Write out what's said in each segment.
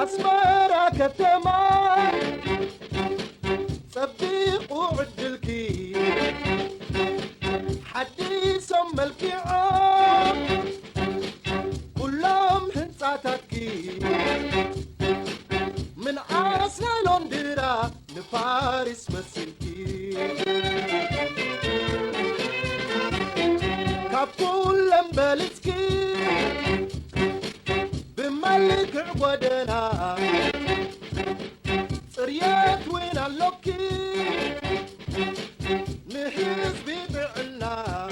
أسمرا كتما صديق وعدلكي حديث ملكي كلهم هنساتاتكي من عاصنا لندرا نفار نبارس مسلكي كابول لمبالتكي بملك عقودنا صريات وين اللوكي نحس ببعنا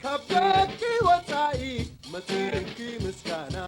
كابتكي وطائي مسيركي مسكانا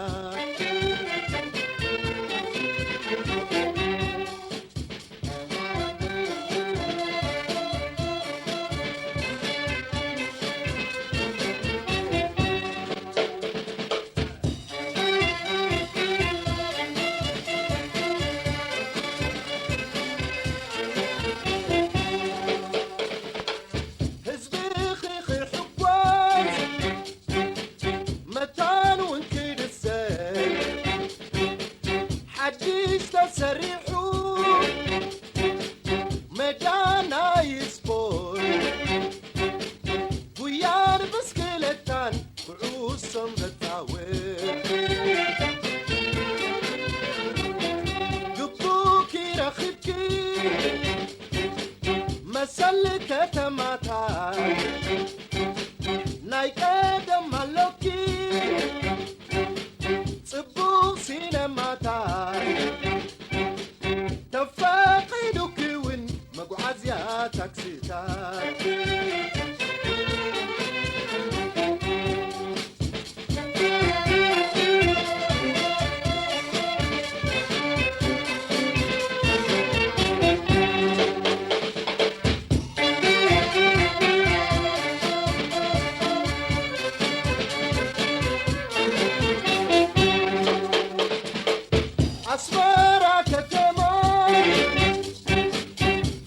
أسمرا كتما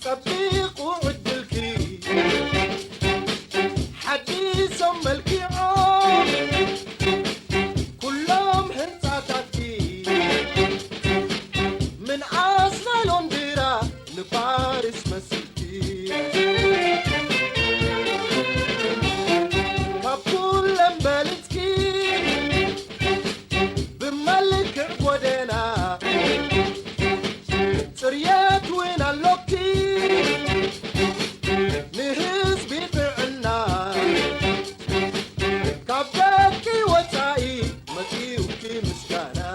تطبيق وعدلكي حديث ملكي عام كلهم هنصاتاتكي من عاصنا لندرا نبارس مسلكي كابول لمبالتكي بملك عقودنا صريات وين اللوكي نهز ببعنا كابتكي وطائي مسيوكي مسكانا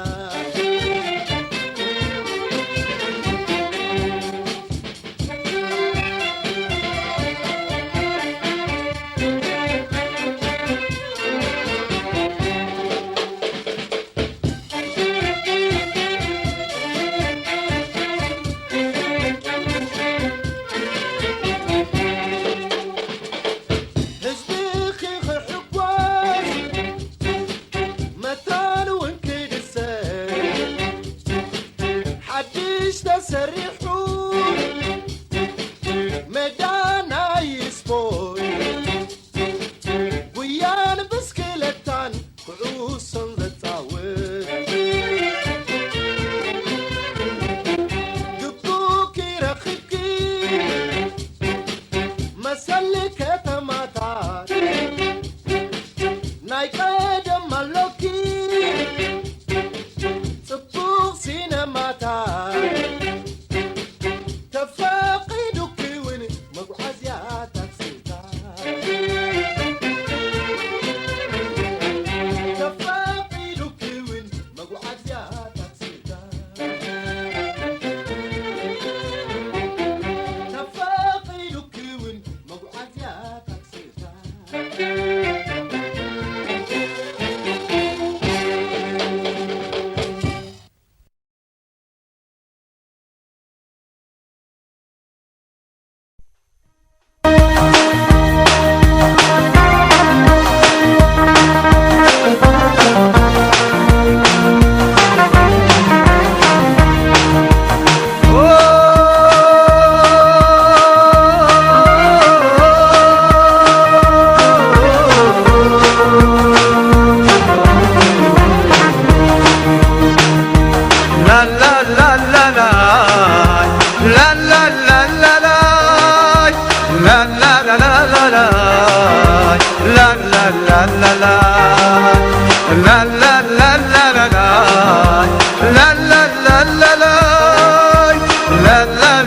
la la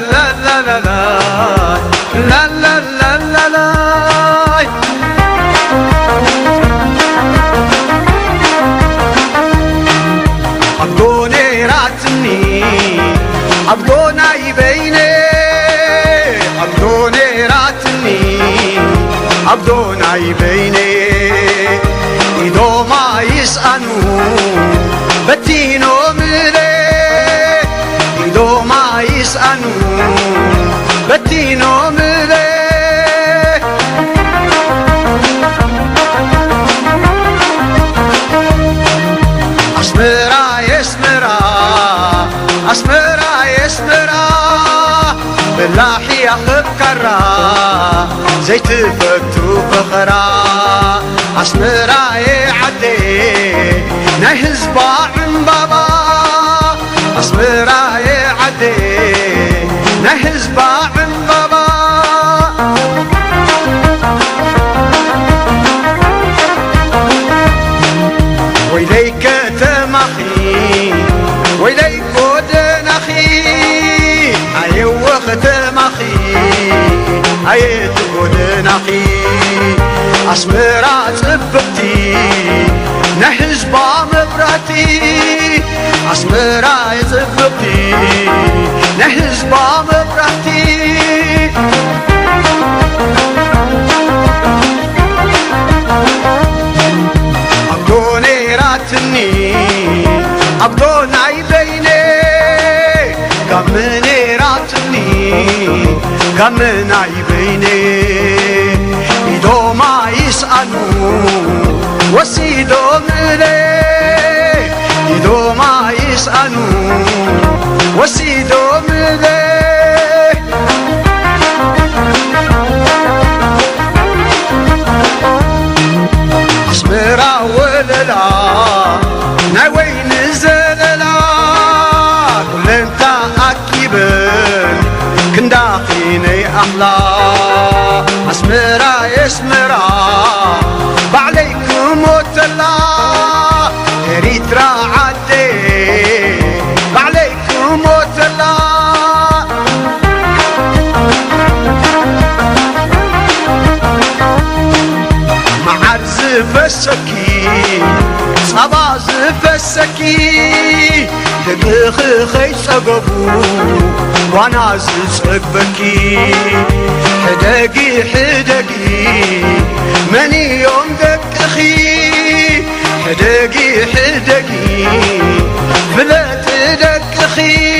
عبدوناي بيني إذا ما يسألوا بتينو ملي إذا ما يسألوا بتينو ملي أسمرا يسمرا أسمرا يسمرا بالله يخبكرا زيت فتو فخرا أسمرا يعدي نهزبا عمبابا أسمرا يعدي نهزبا عمبابا ويليك تمخي ويليك ودنخي أيوة ختمخي أيت ودنخي أسمرا صببتي نحزبا مبراتي أسمرا صببتي نحزبا مبراتي أبدوني راتني أبدوني بيني كمني راتني كمني بيني إذا ما يسألوا وسيدو ملي إذا ما يسألوا وسيدو ملي أسمرا وللا ناوين زللا كل انت أكيبن كنداخيني أحلى أسمرا يسمرا بعليكم وتلا إريترا عدي بعليكم وتلا معر زفسكي صبا زفسكي دقيقي خي صقبو وانا زصقبكي حدقي حدقي مني يوم دقخي حدقي حدقي فلا تدقخي